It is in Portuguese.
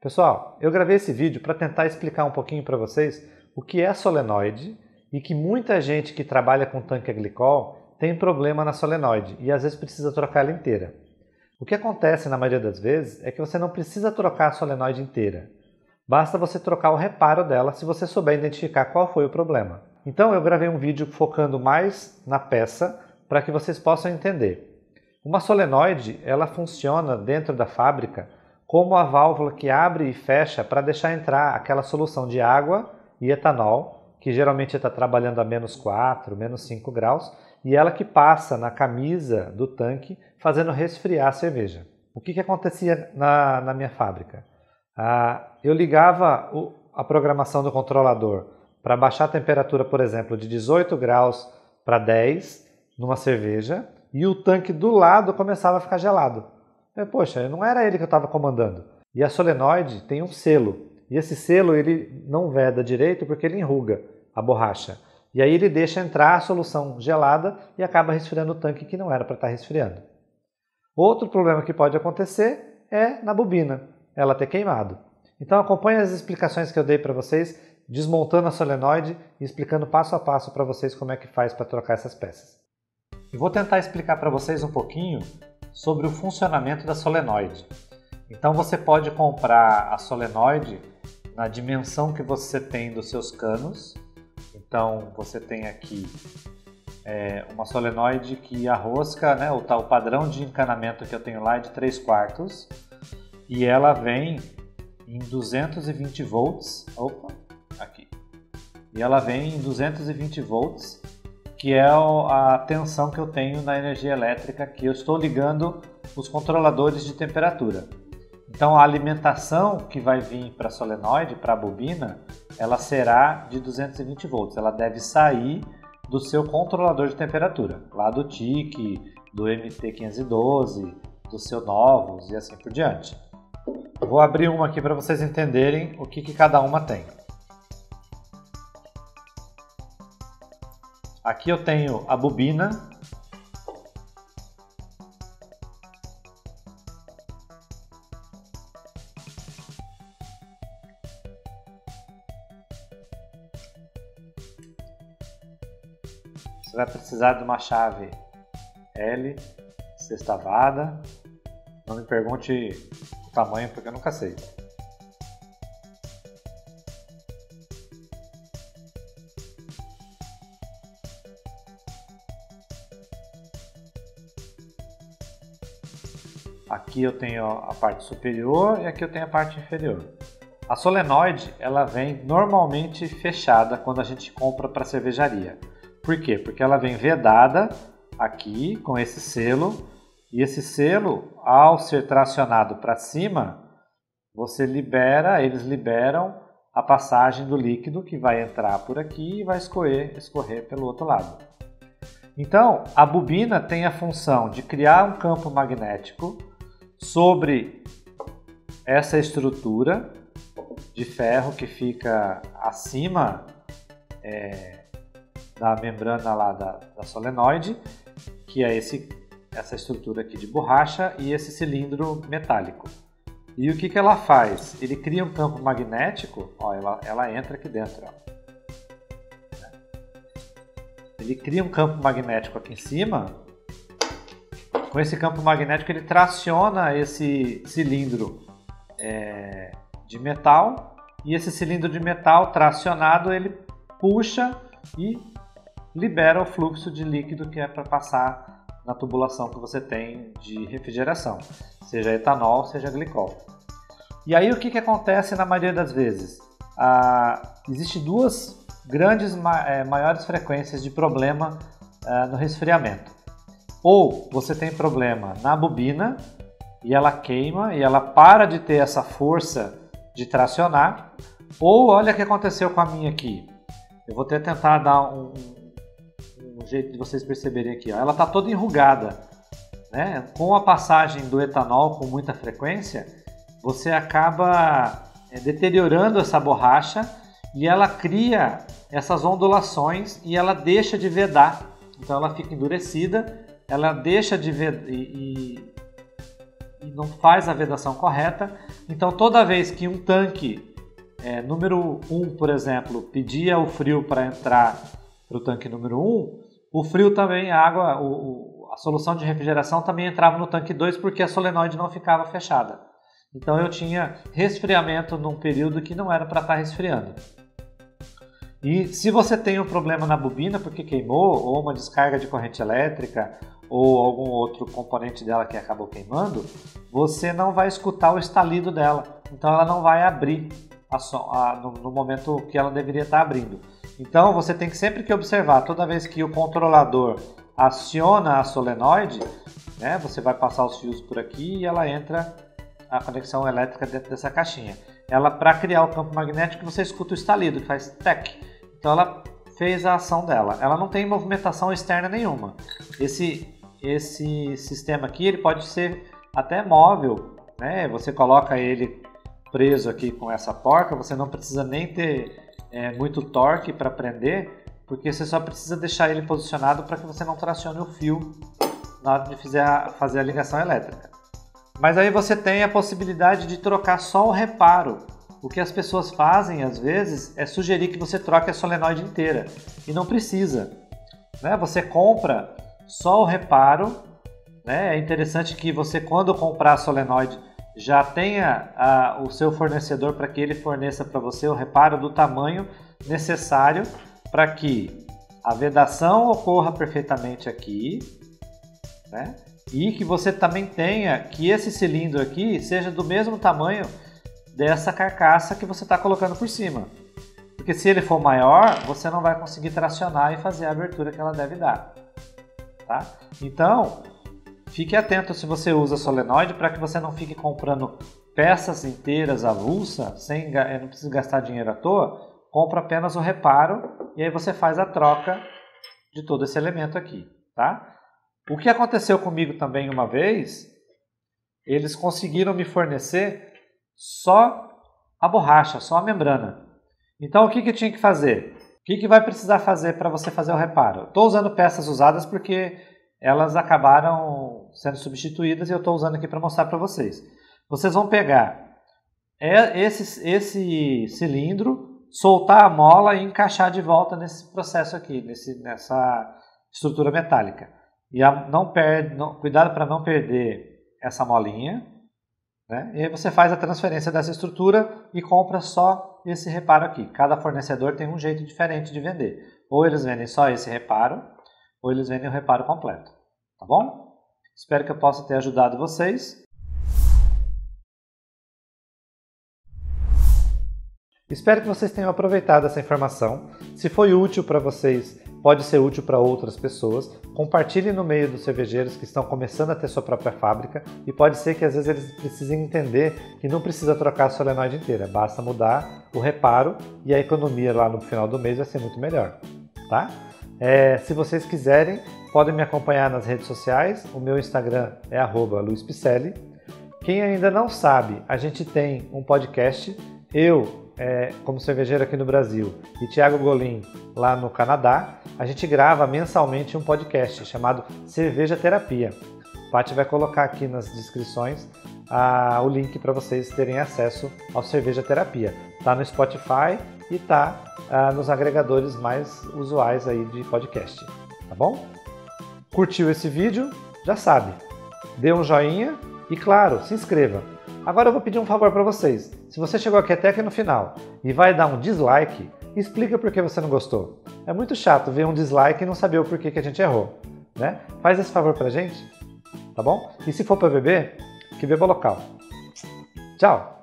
Pessoal, eu gravei esse vídeo para tentar explicar um pouquinho para vocês o que é solenoide e que muita gente que trabalha com tanque a glicol tem problema na solenoide e às vezes precisa trocar ela inteira. O que acontece na maioria das vezes é que você não precisa trocar a solenoide inteira. Basta você trocar o reparo dela se você souber identificar qual foi o problema. Então eu gravei um vídeo focando mais na peça para que vocês possam entender. Uma solenoide, ela funciona dentro da fábrica como a válvula que abre e fecha para deixar entrar aquela solução de água e etanol, que geralmente está trabalhando a -4, -5 graus, e ela que passa na camisa do tanque fazendo resfriar a cerveja. O que acontecia na minha fábrica? Eu ligava a programação do controlador para baixar a temperatura, por exemplo, de 18 graus para 10 numa cerveja, e o tanque do lado começava a ficar gelado. Poxa, não era ele que eu estava comandando. E a solenoide tem um selo. E esse selo ele não veda direito porque ele enruga a borracha. E aí ele deixa entrar a solução gelada e acaba resfriando o tanque que não era para estar resfriando. Outro problema que pode acontecer é na bobina, ela ter queimado. Então acompanhe as explicações que eu dei para vocês, desmontando a solenoide e explicando passo a passo para vocês como é que faz para trocar essas peças. Eu vou tentar explicar para vocês um pouquinho sobre o funcionamento da solenoide. Então você pode comprar a solenoide na dimensão que você tem dos seus canos. Então você tem aqui uma solenoide que a rosca, né, o padrão de encanamento que eu tenho lá é de 3/4 e ela vem em 220 volts. Aqui. E ela vem em 220 volts, que é a tensão que eu tenho na energia elétrica que eu estou ligando os controladores de temperatura. Então a alimentação que vai vir para a solenoide, para a bobina, ela será de 220 volts. Ela deve sair do seu controlador de temperatura, lá do TIC, do MT512, do seu Novus e assim por diante. Eu vou abrir uma aqui para vocês entenderem o que cada uma tem. Aqui eu tenho a bobina, você vai precisar de uma chave L sextavada, não me pergunte o tamanho porque eu nunca sei. Aqui eu tenho a parte superior e aqui eu tenho a parte inferior. A solenoide ela vem normalmente fechada quando a gente compra para cervejaria. Por quê? Porque ela vem vedada aqui com esse selo e esse selo, ao ser tracionado para cima, eles liberam a passagem do líquido que vai entrar por aqui e vai escorrer pelo outro lado. Então, a bobina tem a função de criar um campo magnético sobre essa estrutura de ferro que fica acima da membrana lá da solenoide, que é essa estrutura aqui de borracha e esse cilindro metálico. E o que ela faz? Ele cria um campo magnético, ó, ela entra aqui dentro. Ó. Ele cria um campo magnético aqui em cima. Com esse campo magnético ele traciona esse cilindro de metal e esse cilindro de metal tracionado ele puxa e libera o fluxo de líquido que é para passar na tubulação que você tem de refrigeração, seja etanol, seja glicol. E aí o que acontece na maioria das vezes? Existem duas grandes maiores frequências de problema no resfriamento. Ou você tem problema na bobina e ela queima e ela para de ter essa força de tracionar. Ou olha o que aconteceu com a minha aqui. Eu vou até tentar dar um jeito de vocês perceberem aqui. Ó. Ela está toda enrugada. Né? Com a passagem do etanol com muita frequência, você acaba deteriorando essa borracha e ela cria essas ondulações e ela deixa de vedar. Então ela fica endurecida, ela deixa de vedar e não faz a vedação correta. Então toda vez que um tanque número 1, por exemplo, pedia o frio para entrar para o tanque número 1, o frio também, a água, a solução de refrigeração também entrava no tanque 2 porque a solenoide não ficava fechada. Então eu tinha resfriamento num período que não era para estar resfriando. E se você tem um problema na bobina porque queimou, ou uma descarga de corrente elétrica, ou algum outro componente dela que acabou queimando, você não vai escutar o estalido dela. Então ela não vai abrir no momento que ela deveria estar abrindo. Então você tem que sempre que observar, toda vez que o controlador aciona a solenoide, né, você vai passar os fios por aqui e ela entra a conexão elétrica dentro dessa caixinha. Ela, para criar o campo magnético, você escuta o estalido, que faz tec. Então ela fez a ação dela. Ela não tem movimentação externa nenhuma. Esse sistema aqui, ele pode ser até móvel, né? Você coloca ele preso aqui com essa porca, você não precisa nem ter muito torque para prender, porque você só precisa deixar ele posicionado para que você não tracione o fio na hora de fazer a ligação elétrica. Mas aí você tem a possibilidade de trocar só o reparo. O que as pessoas fazem às vezes é sugerir que você troque a solenoide inteira, e não precisa, né? Você compra só o reparo, né? É interessante que você, quando comprar a solenoide, já tenha o seu fornecedor para que ele forneça para você o reparo do tamanho necessário para que a vedação ocorra perfeitamente aqui, né? E que você também tenha que esse cilindro aqui seja do mesmo tamanho dessa carcaça que você está colocando por cima. Porque se ele for maior, você não vai conseguir tracionar e fazer a abertura que ela deve dar. Tá? Então, fique atento se você usa solenoide para que você não fique comprando peças inteiras avulsa, não precisa gastar dinheiro à toa. Compra apenas o reparo e aí você faz a troca de todo esse elemento aqui. Tá? O que aconteceu comigo também uma vez, eles conseguiram me fornecer só a borracha, só a membrana. Então o que eu tinha que fazer? O que vai precisar fazer para você fazer o reparo? Estou usando peças usadas porque elas acabaram sendo substituídas e eu estou usando aqui para mostrar para vocês. Vocês vão pegar esse cilindro, soltar a mola e encaixar de volta nesse processo aqui, nessa estrutura metálica. E cuidado para não perder essa molinha, né? E aí você faz a transferência dessa estrutura e compra só esse reparo aqui. Cada fornecedor tem um jeito diferente de vender. Ou eles vendem só esse reparo, ou eles vendem o reparo completo. Tá bom? Espero que eu possa ter ajudado vocês. Espero que vocês tenham aproveitado essa informação. Se foi útil para vocês, pode ser útil para outras pessoas. Compartilhe no meio dos cervejeiros que estão começando a ter sua própria fábrica e pode ser que às vezes eles precisem entender que não precisa trocar a solenoide inteira, basta mudar o reparo e a economia lá no final do mês vai ser muito melhor. Tá? Se vocês quiserem, podem me acompanhar nas redes sociais. O meu Instagram é @luispicelli. Quem ainda não sabe, a gente tem um podcast, como cervejeiro aqui no Brasil, e Thiago Golin lá no Canadá. A gente grava mensalmente um podcast chamado Cerveja Terapia. A Paty vai colocar aqui nas descrições o link para vocês terem acesso ao Cerveja Terapia. Tá no Spotify e tá nos agregadores mais usuais aí de podcast. Tá bom? Curtiu esse vídeo? Já sabe. Dê um joinha e, claro, se inscreva. Agora eu vou pedir um favor para vocês. Se você chegou até aqui no final e vai dar um dislike, explica por que você não gostou. É muito chato ver um dislike e não saber o porquê que a gente errou, né? Faz esse favor pra gente, tá bom? E se for para beber, que beba local. Tchau!